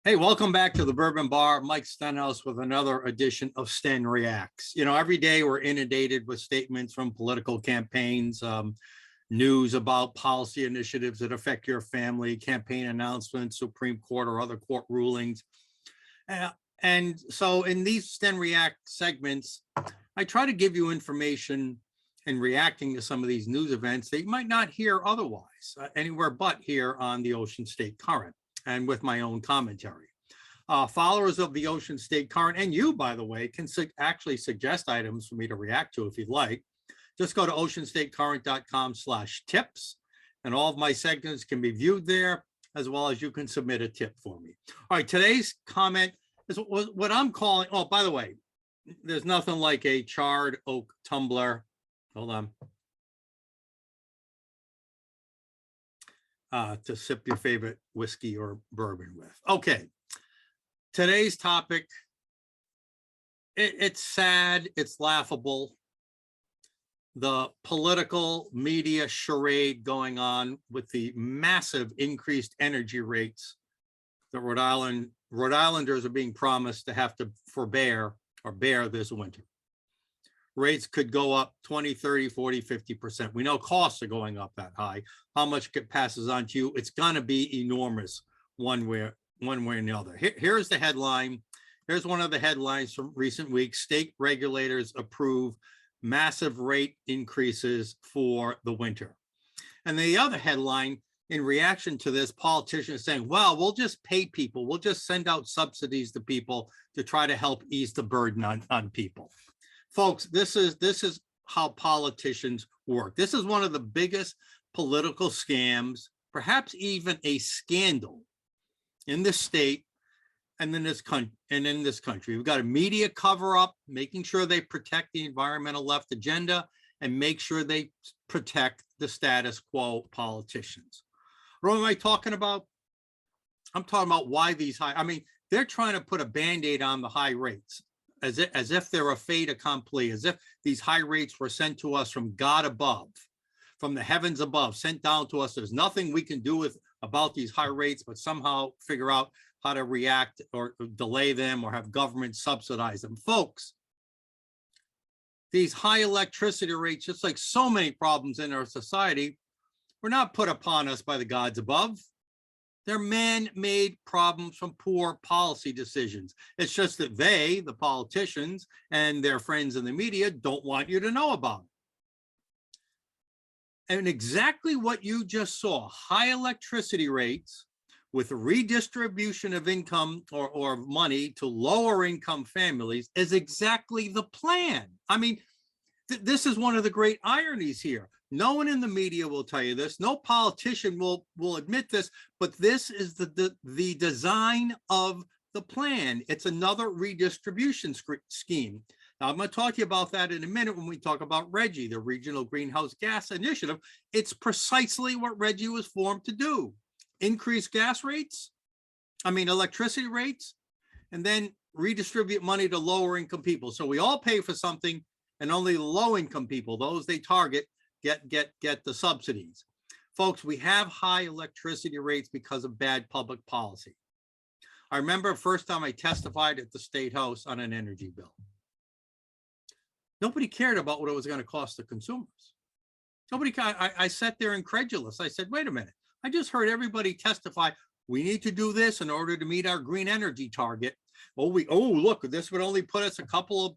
Hey, welcome back to the Bourbon Bar. Mike Stenhouse with another edition of Sten Reacts. You know, every day we're inundated with statements from political campaigns, news about policy initiatives that affect your family, campaign announcements, Supreme Court or other court rulings. And so in these Sten React segments, I try to give you information and reacting to some of these news events that you might not hear otherwise, anywhere but here on the Ocean State Current, and with my own commentary. Followers of the Ocean State Current, and you, by the way, can actually suggest items for me to react to if you'd like. Just go to oceanstatecurrent.com/tips, and all of my segments can be viewed there, as well as you can submit a tip for me. All right, today's comment is what I'm calling, oh, by the way, there's nothing like a charred oak tumbler. Hold on. To sip your favorite whiskey or bourbon with. Okay, today's topic, it's sad, it's laughable. The political media charade going on with the massive increased energy rates that Rhode Islanders are being promised to have to bear this winter. Rates could go up 20, 30, 40, 50%. We know costs are going up that high. How much passes on to you? It's going to be enormous one way or another. Here's the headline. Here's one of the headlines from recent weeks. State regulators approve massive rate increases for the winter. And the other headline, in reaction to this, politicians saying, well, we'll just pay people. We'll just send out subsidies to people to try to help ease the burden on people. Folks, this is how politicians work. This is one of the biggest political scams, perhaps even a scandal in this state and in this country. We've got a media cover up, making sure they protect the environmental left agenda and make sure they protect the status quo politicians. What am I talking about? I'm talking about why these high, I mean, they're trying to put a Band-Aid on the high rates. As if they're a fait accompli, as if these high rates were sent to us from God above, from the heavens above, sent down to us. There's nothing we can do about these high rates, but somehow figure out how to react or delay them or have government subsidize them. Folks, these high electricity rates, just like so many problems in our society, were not put upon us by the gods above. They're man-made problems from poor policy decisions. It's just that they, the politicians, and their friends in the media don't want you to know about it. And exactly what you just saw, high electricity rates with redistribution of income or money to lower income families is exactly the plan. I mean, this is one of the great ironies here. No one in the media will tell you this. No politician will admit this, but this is the design of the plan. It's another redistribution scheme. Now, I'm going to talk to you about that in a minute when we talk about RGGI, the Regional Greenhouse Gas Initiative. It's precisely what RGGI was formed to do. Increase electricity rates, and then redistribute money to lower income people. So we all pay for something, and only the low income people, those they target, get the subsidies. Folks, we have high electricity rates because of bad public policy. I remember the first time I testified at the State House on an energy bill. Nobody cared about what it was going to cost the consumers. I sat there incredulous. I said, wait a minute. I just heard everybody testify. We need to do this in order to meet our green energy target. Oh, look, this would only put us a couple of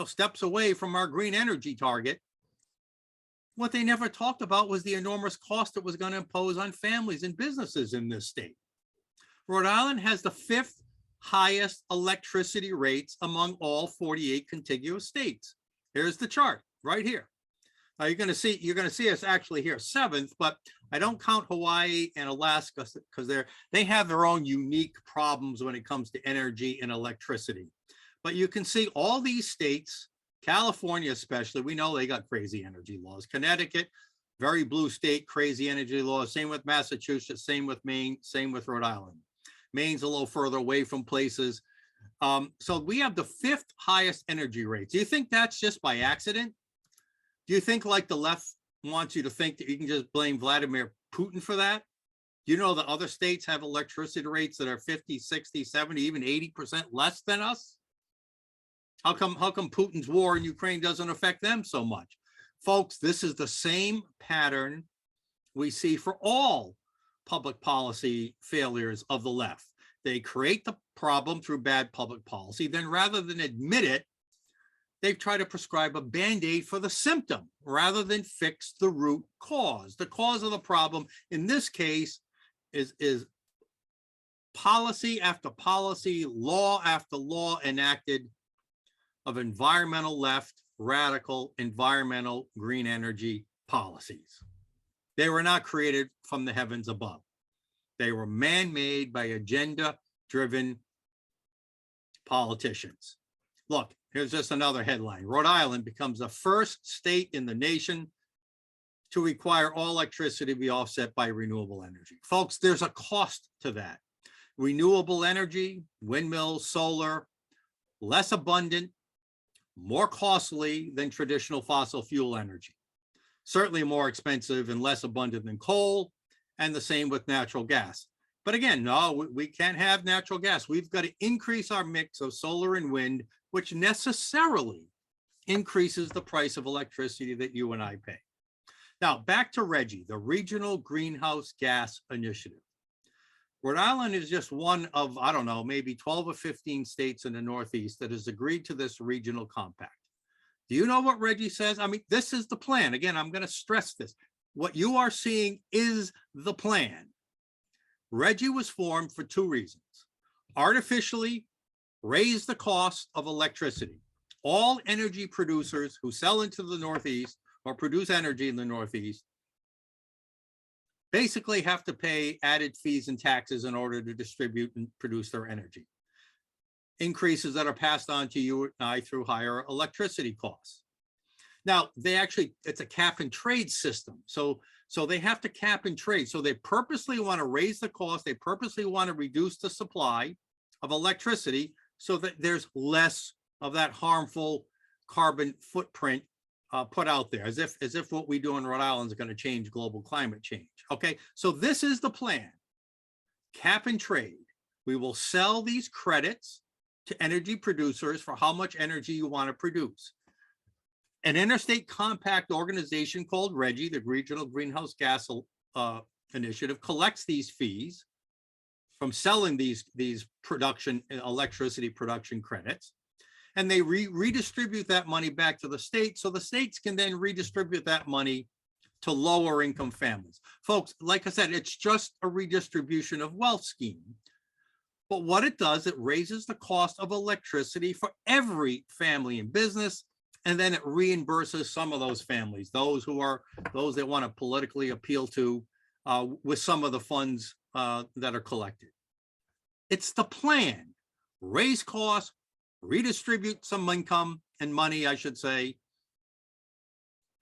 steps away from our green energy target. What they never talked about was the enormous cost it was going to impose on families and businesses in this state. Rhode Island has the 5th highest electricity rates among all 48 contiguous states. Here's the chart right here. Now you're going to see us actually here 7th, but I don't count Hawaii and Alaska because they have their own unique problems when it comes to energy and electricity. But you can see all these states, California especially, we know they got crazy energy laws. Connecticut, very blue state, crazy energy laws. Same with Massachusetts, same with Maine, same with Rhode Island. Maine's a little further away from places. So we have the 5th highest energy rates. Do you think that's just by accident? Do you think like the left wants you to think that you can just blame Vladimir Putin for that? You know that other states have electricity rates that are 50, 60, 70, even 80% less than us? How come Putin's war in Ukraine doesn't affect them so much? Folks, this is the same pattern we see for all public policy failures of the left. They create the problem through bad public policy. Then rather than admit it, they've tried to prescribe a Band-Aid for the symptom rather than fix the root cause. The cause of the problem in this case is policy after policy, law after law enacted of environmental left, radical, environmental, green energy policies. They were not created from the heavens above. They were man-made by agenda-driven politicians. Look, here's just another headline. Rhode Island becomes the first state in the nation to require all electricity to be offset by renewable energy. Folks, there's a cost to that. Renewable energy, windmills, solar, less abundant, more costly than traditional fossil fuel energy. Certainly more expensive and less abundant than coal, and the same with natural gas. But again, no, we can't have natural gas. We've got to increase our mix of solar and wind, which necessarily increases the price of electricity that you and I pay. Now, back to RGGI, the Regional Greenhouse Gas Initiative. Rhode Island is just one of, I don't know, maybe 12 or 15 states in the Northeast that has agreed to this regional compact. Do you know what RGGI says? I mean, this is the plan. Again, I'm going to stress this. What you are seeing is the plan. RGGI was formed for two reasons. Artificially raise the cost of electricity. All energy producers who sell into the Northeast or produce energy in the Northeast basically have to pay added fees and taxes in order to distribute and produce their energy. Increases that are passed on to you and I through higher electricity costs. Now, it's a cap and trade system. So they have to cap and trade. So they purposely want to raise the cost. They purposely want to reduce the supply of electricity so that there's less of that harmful carbon footprint put out there, as if what we do in Rhode Island is going to change global climate change. Okay, so this is the plan. Cap and trade. We will sell these credits to energy producers for how much energy you want to produce. An interstate compact organization called RGGI, the Regional Greenhouse Gas Initiative, collects these fees from selling these electricity production credits, and they redistribute that money back to the state, so the states can then redistribute that money to lower income families. Folks, like I said, it's just a redistribution of wealth scheme. But what it does, it raises the cost of electricity for every family and business, and then it reimburses some of those families, those that want to politically appeal to with some of the funds that are collected. It's the plan. Raise costs, redistribute some income and money, I should say,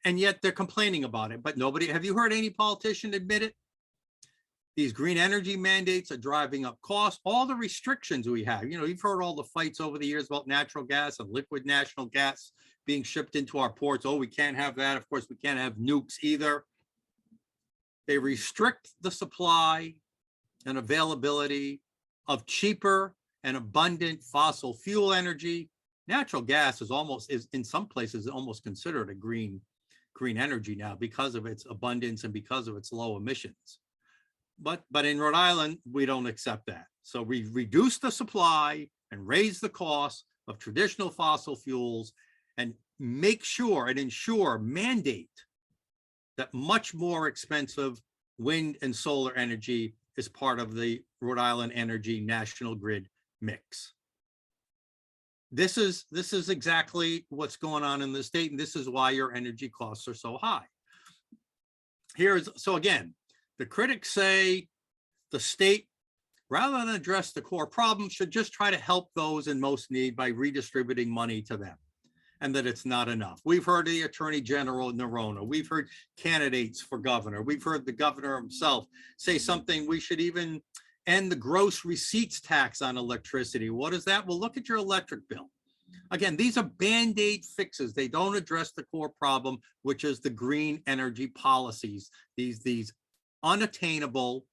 and yet they're complaining about it. But have you heard any politician admit it? These green energy mandates are driving up costs. All the restrictions we have, you've heard all the fights over the years about natural gas and liquid natural gas being shipped into our ports. Oh, we can't have that. Of course, we can't have nukes either. They restrict the supply and availability of cheaper and abundant fossil fuel energy. Natural gas is in some places almost considered a green energy now because of its abundance and because of its low emissions. But in Rhode Island, we don't accept that. So we reduce the supply and raise the cost of traditional fossil fuels and mandate that much more expensive wind and solar energy is part of the Rhode Island Energy National Grid mix. This is exactly what's going on in the state, and this is why your energy costs are so high. So again, the critics say the state, rather than address the core problem, should just try to help those in most need by redistributing money to them, and that it's not enough. We've heard the Attorney General Nerona. We've heard candidates for governor. We've heard the governor himself say something, we should even end the gross receipts tax on electricity. What is that? Well, look at your electric bill. Again, these are Band-Aid fixes. They don't address the core problem, which is the green energy policies, these unattainable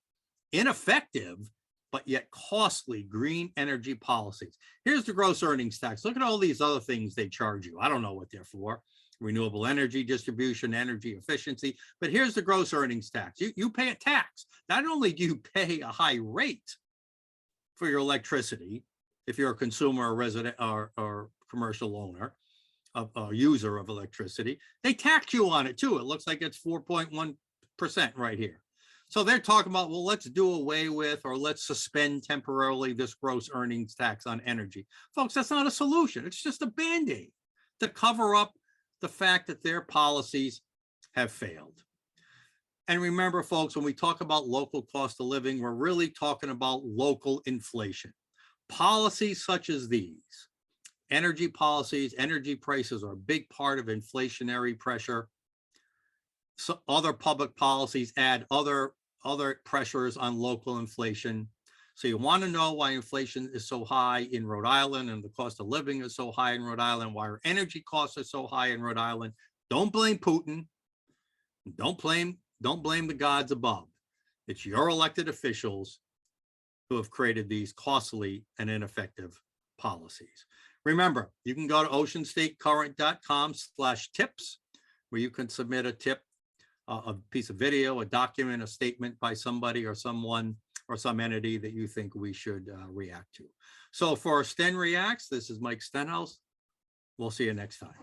ineffective, but yet costly green energy policies. Here's the gross earnings tax. Look at all these other things they charge you. I don't know what they're for. Renewable energy distribution, energy efficiency, but here's the gross earnings tax. You pay a tax. Not only do you pay a high rate for your electricity, if you're a consumer or resident or commercial owner, a user of electricity, they tax you on it too. It looks like it's 4.1% right here. So they're talking about, well, let's do away with, or let's suspend temporarily this gross earnings tax on energy. Folks, that's not a solution. It's just a Band-Aid to cover up the fact that their policies have failed. And remember, folks, when we talk about local cost of living, we're really talking about local inflation. Policies such as these, energy policies, energy prices are a big part of inflationary pressure. So other public policies add other pressures on local inflation. So you want to know why inflation is so high in Rhode Island and the cost of living is so high in Rhode Island, why our energy costs are so high in Rhode Island. Don't blame Putin. Don't blame the gods above. It's your elected officials who have created these costly and ineffective policies. Remember, you can go to oceanstatecurrent.com/tips, where you can submit a tip, a piece of video, a document, a statement by somebody or someone or some entity that you think we should react to. So for Sten Reacts, this is Mike Stenhouse. We'll see you next time.